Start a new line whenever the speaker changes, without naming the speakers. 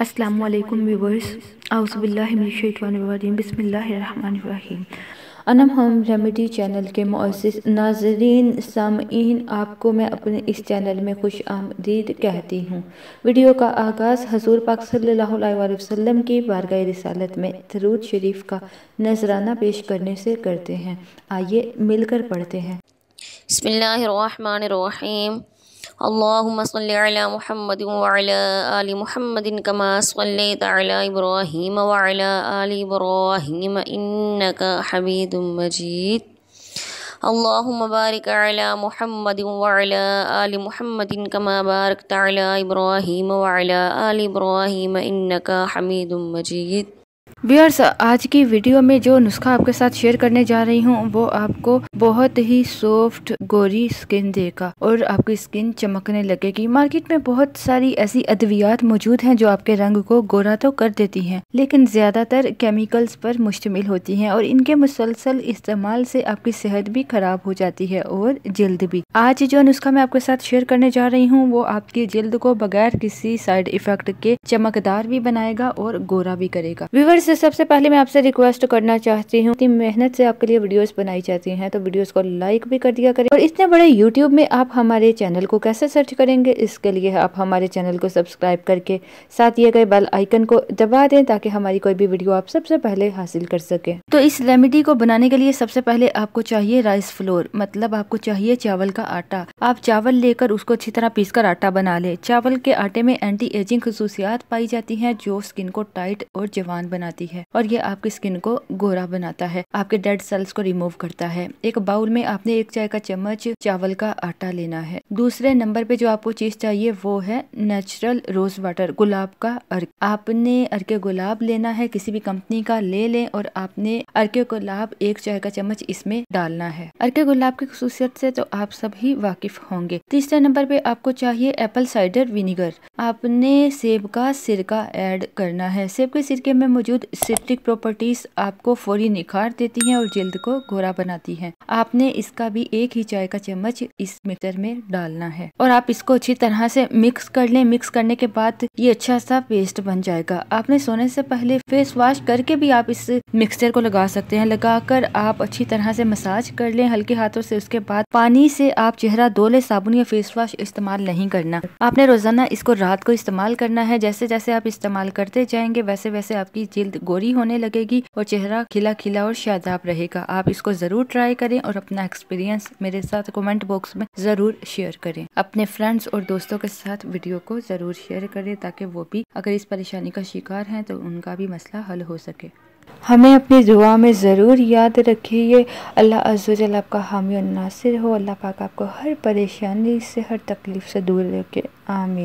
अस्सलामुअलैकुम व्यूवर्स, आउज़ुबिल्लाहि मिनश्शैतानिर्रजीम, बिस्मिल्लाहिर्रहमानिर्रहीम। Anam home remedy channel के मुअज़्ज़िज़ नाज़रीन सामईन, आपको मैं अपने इस चैनल में खुश आमदीद कहती हूँ। वीडियो का आगाज़ हुज़ूर पाक सल्लल्लाहु अलैहि वसल्लम की बारगाह रिसालत में दरूद शरीफ का नजराना पेश करने से करते हैं। आइए मिलकर पढ़ते हैं।
बिस्मिल्लाहिर्रहमानिर्रहीम। अल्लाहुम्मा सल्लि अला मुहम्मद व अला आलि मुहम्मदिन कमा सल्लैता अला इब्राहीम व अला आलि इब्राहीम इन्नका हमीदुम मजीद। अल्लाहुम्मा बारिक अला मुहम्मद व अला आलि मुहम्मदिन कमा बारकता अला इब्राहीम व अला आलि इब्राहीम इन्नका हमीदुम मजीद।
व्यूअर्स, आज की वीडियो में जो नुस्खा आपके साथ शेयर करने जा रही हूँ वो आपको बहुत ही सॉफ्ट गोरी स्किन देगा और आपकी स्किन चमकने लगेगी। मार्केट में बहुत सारी ऐसी अद्वियात मौजूद हैं जो आपके रंग को गोरा तो कर देती हैं, लेकिन ज्यादातर केमिकल्स पर मुश्तमिल होती हैं और इनके मुसलसल इस्तेमाल से आपकी सेहत भी खराब हो जाती है और जल्द भी। आज जो नुस्खा मैं आपके साथ शेयर करने जा रही हूँ वो आपकी जल्द को बगैर किसी साइड इफेक्ट के चमकदार भी बनाएगा और गोरा भी करेगा। व्यूअर्स, सबसे पहले मैं आपसे रिक्वेस्ट करना चाहती हूँ कि मेहनत से आपके लिए वीडियोस बनाई जाती हैं तो वीडियोस को लाइक भी कर दिया करें। और इतने बड़े यूट्यूब में आप हमारे चैनल को कैसे सर्च करेंगे, इसके लिए आप हमारे चैनल को सब्सक्राइब करके साथ दिए गए बेल आइकन को दबा दें ताकि हमारी कोई भी वीडियो आप सबसे पहले हासिल कर सके। तो इस रेमेडी को बनाने के लिए सबसे पहले आपको चाहिए राइस फ्लोर, मतलब आपको चाहिए चावल का आटा। आप चावल लेकर उसको अच्छी तरह पीसकर आटा बना ले। चावल के आटे में एंटी एजिंग खसूसियात पाई जाती है जो स्किन को टाइट और जवान बनाती है और ये आपकी स्किन को गोरा बनाता है, आपके डेड सेल्स को रिमूव करता है। एक बाउल में आपने 1 चाय का चम्मच चावल का आटा लेना है। दूसरे नंबर पे जो आपको चीज चाहिए वो है नेचुरल रोज वाटर, गुलाब का अर्क। आपने अर्के गुलाब लेना है, किसी भी कंपनी का ले लें और आपने अर्के गुलाब 1 चाय का चम्मच इसमें डालना है। अर्के गुलाब की खुसूसियत से तो आप सभी वाकिफ होंगे। तीसरे नंबर पे आपको चाहिए एप्पल साइडर विनीगर। आपने सेब का सिरका ऐड करना है। सेब के सिरके में मौजूद सिट्रिक प्रॉपर्टीज आपको फौरी निखार देती हैं और जल्द को गोरा बनाती हैं। आपने इसका भी 1 ही चाय का चम्मच इस मिक्सर में डालना है और आप इसको अच्छी तरह से मिक्स कर लें। मिक्स करने के बाद ये अच्छा सा पेस्ट बन जाएगा। आपने सोने से पहले फेस वॉश करके भी आप इस मिक्सचर को लगा सकते हैं। लगाकर आप अच्छी तरह से मसाज कर लें हल्के हाथों से। उसके बाद पानी से आप चेहरा धो लें, साबुन या फेस वॉश इस्तेमाल नहीं करना। आपने रोजाना इसको रात को इस्तेमाल करना है। जैसे जैसे आप इस्तेमाल करते जाएंगे वैसे वैसे आपकी जिल्द गोरी होने लगेगी और चेहरा खिला खिला और शादाब रहेगा। आप इसको जरूर ट्राई करें और अपना एक्सपीरियंस मेरे साथ कमेंट बॉक्स में जरूर शेयर करें। अपने फ्रेंड्स और दोस्तों के साथ वीडियो को जरूर शेयर करें ताकि वो भी अगर इस परेशानी का शिकार हैं तो उनका भी मसला हल हो सके। हमें अपनी दुआ में ज़रूर याद रखिए। अल्लाह अज़्ज़ा वजल आपका हामी और नासिर हो। अल्लाह पाक आपको हर परेशानी से, हर तकलीफ से दूर रखे। आमीन।